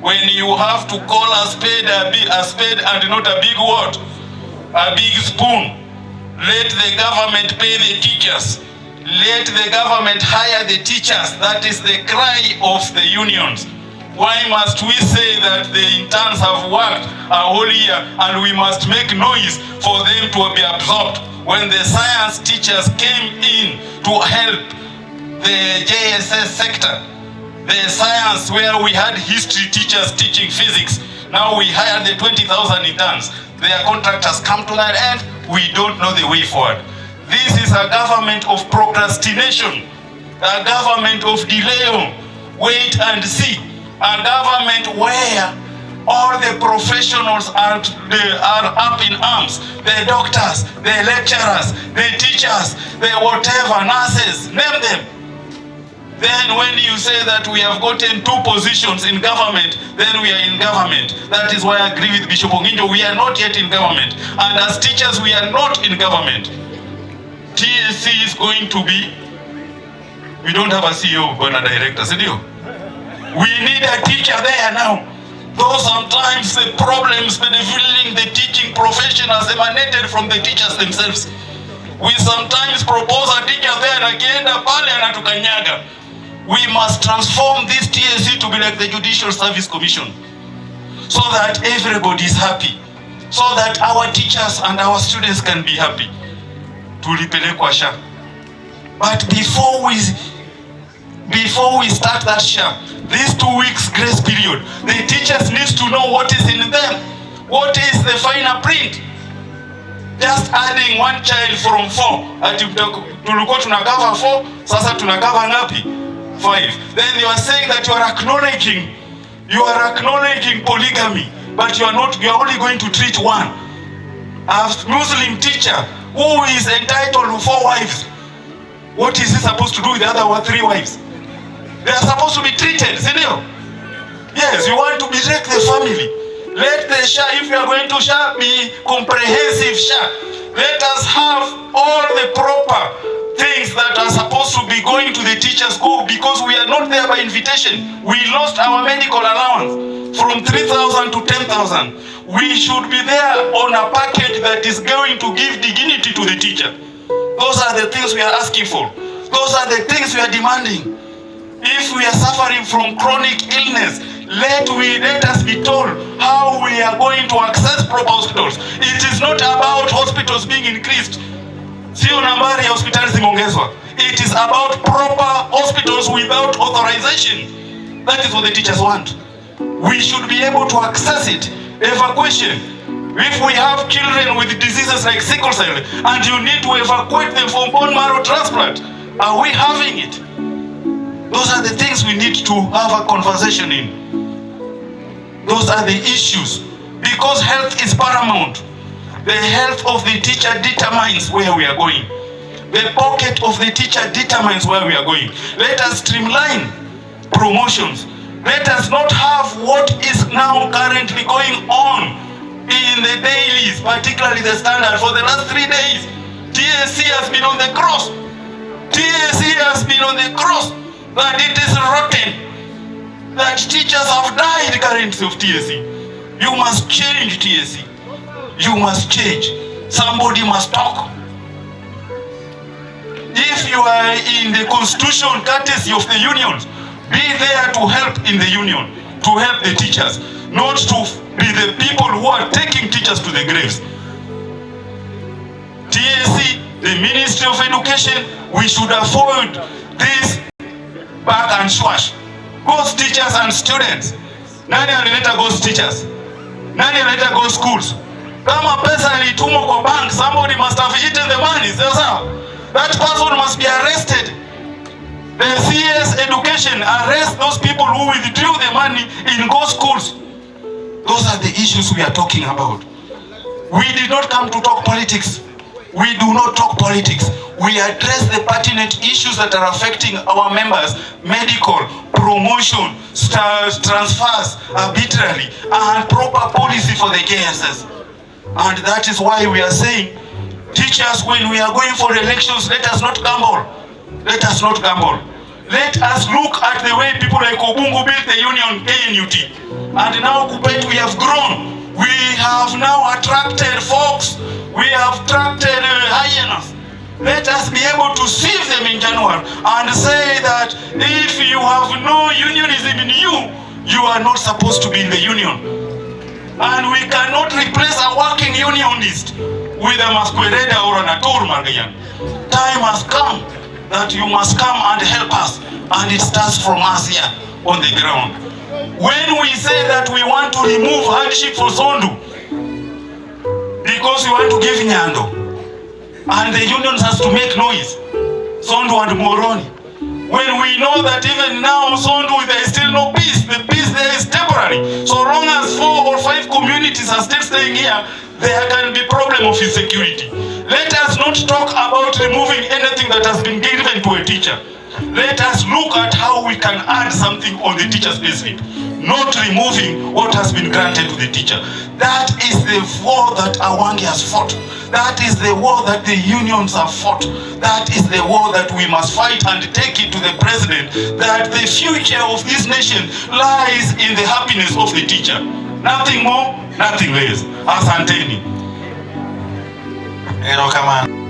when you have to call a spade and not a big what? A big spoon. Let the government pay the teachers. Let the government hire the teachers. That is the cry of the unions. Why must we say that the interns have worked a whole year and we must make noise for them to be absorbed when the science teachers came in to help the JSS sector? The science where we had history teachers teaching physics. Now we hired the 20,000 interns. Their contract has come to that end. We don't know the way forward. This is a government of procrastination, a government of delay, wait and see, a government where all the professionals are up in arms. The doctors, the lecturers, the teachers, the whatever, nurses, name them. Then when you say that we have gotten 2 positions in government, then we are in government. That is why I agree with Bishop Onginjo, we are not yet in government. And as teachers, we are not in government. TSC is going to be, we don't have a CEO but a director, we need a teacher there now. Though sometimes the problems benefiting the teaching profession has emanated from the teachers themselves. We sometimes propose a teacher there and akienda pale anatukanyaga. We must transform this TSC to be like the Judicial Service Commission, so that everybody is happy, so that our teachers and our students can be happy. Tulipelekwa SHA. But before we start that SHA, these 2 weeks grace period, the teachers need to know what is in them. What is the final print? Just adding 1 child from 4. Ati tulikuwa tunagawa 4, sasa tunagawa ngapi? 5. Then you are saying that you are acknowledging polygamy, but you are only going to treat 1. A Muslim teacher who is entitled to 4 wives, what is he supposed to do with the other 3 wives? They are supposed to be treated, senior. Yes, you want to break the family. Let the SHA, if you are going to SHA, be comprehensive SHA. Let us have all the proper things that are supposed to be going to the teachers go, because we are not there by invitation. We lost our medical allowance from 3,000 to 10,000. We should be there on a package that is going to give dignity to the teacher. Those are the things we are asking for. Those are the things we are demanding. If we are suffering from chronic illness, let us be told how we are going to access proper hospitals. It is not about hospitals being increased. Sio nambari ya hospitali zimeongezwa. It is about proper hospitals without authorization. That is what the teachers want. We should be able to access it. Evacuation. If we have children with diseases like sickle cell and you need to evacuate them from bone marrow transplant, are we having it? Those are the things we need to have a conversation in. Those are the issues. Because health is paramount. The health of the teacher determines where we are going. The pocket of the teacher determines where we are going. Let us streamline promotions. Let us not have what is now currently going on in the dailies, particularly the Standard. For the last 3 days, TSC has been on the cross. TSC has been on the cross. That it is rotten. That teachers have died currently of TSC. You must change TSC. You must change. Somebody must talk. If you are in the constitution courtesy of the unions, be there to help in the union, to help the teachers, not to be the people who are taking teachers to the graves. TSC, the Ministry of Education, we should avoid this back and swash. Ghost teachers and students. Nani analeta ghost teachers? Nani analeta ghost schools? Kama pesa ilitumwa kwa bank, somebody must have eaten the money. That person must be arrested. The CS Education arrest those people who withdrew the money in ghost schools. Those are the issues we are talking about. We did not come to talk politics. We do not talk politics. We address the pertinent issues that are affecting our members: medical, promotion, transfers arbitrarily, and proper policy for the JSS. And that is why we are saying, teachers, when we are going for elections, let us not gamble. Let us not gamble. Let us look at the way people like Obungu built the union KNUT. And now Kuppet, we have grown. We have now attracted folks. We have attracted hyenas. Let us be able to sieve them in January and say that if you have no unionism in you, you are not supposed to be in the union. And we cannot replace a working unionist with a masquerader or an Atur Margayan. Time has come that you must come and help us, and it starts from us here on the ground. When we say that we want to remove hardship for Sondu because we want to give Nyando, and the unions has to make noise, Sondu and Moroni, when we know that even now Sondu there is still no peace, the peace there is temporary. So long as 4 or 5 communities are still staying here, there can be problem of insecurity. Let us not talk about removing anything that has been given to a teacher. Let us look at how we can add something on the teacher's payslip, not removing what has been granted to the teacher. That is the war that Awange has fought. That is the war that the unions have fought. That is the war that we must fight and take it to the president, that the future of this nation lies in the happiness of the teacher. Nothing more, nothing less. Asanteni. Come on.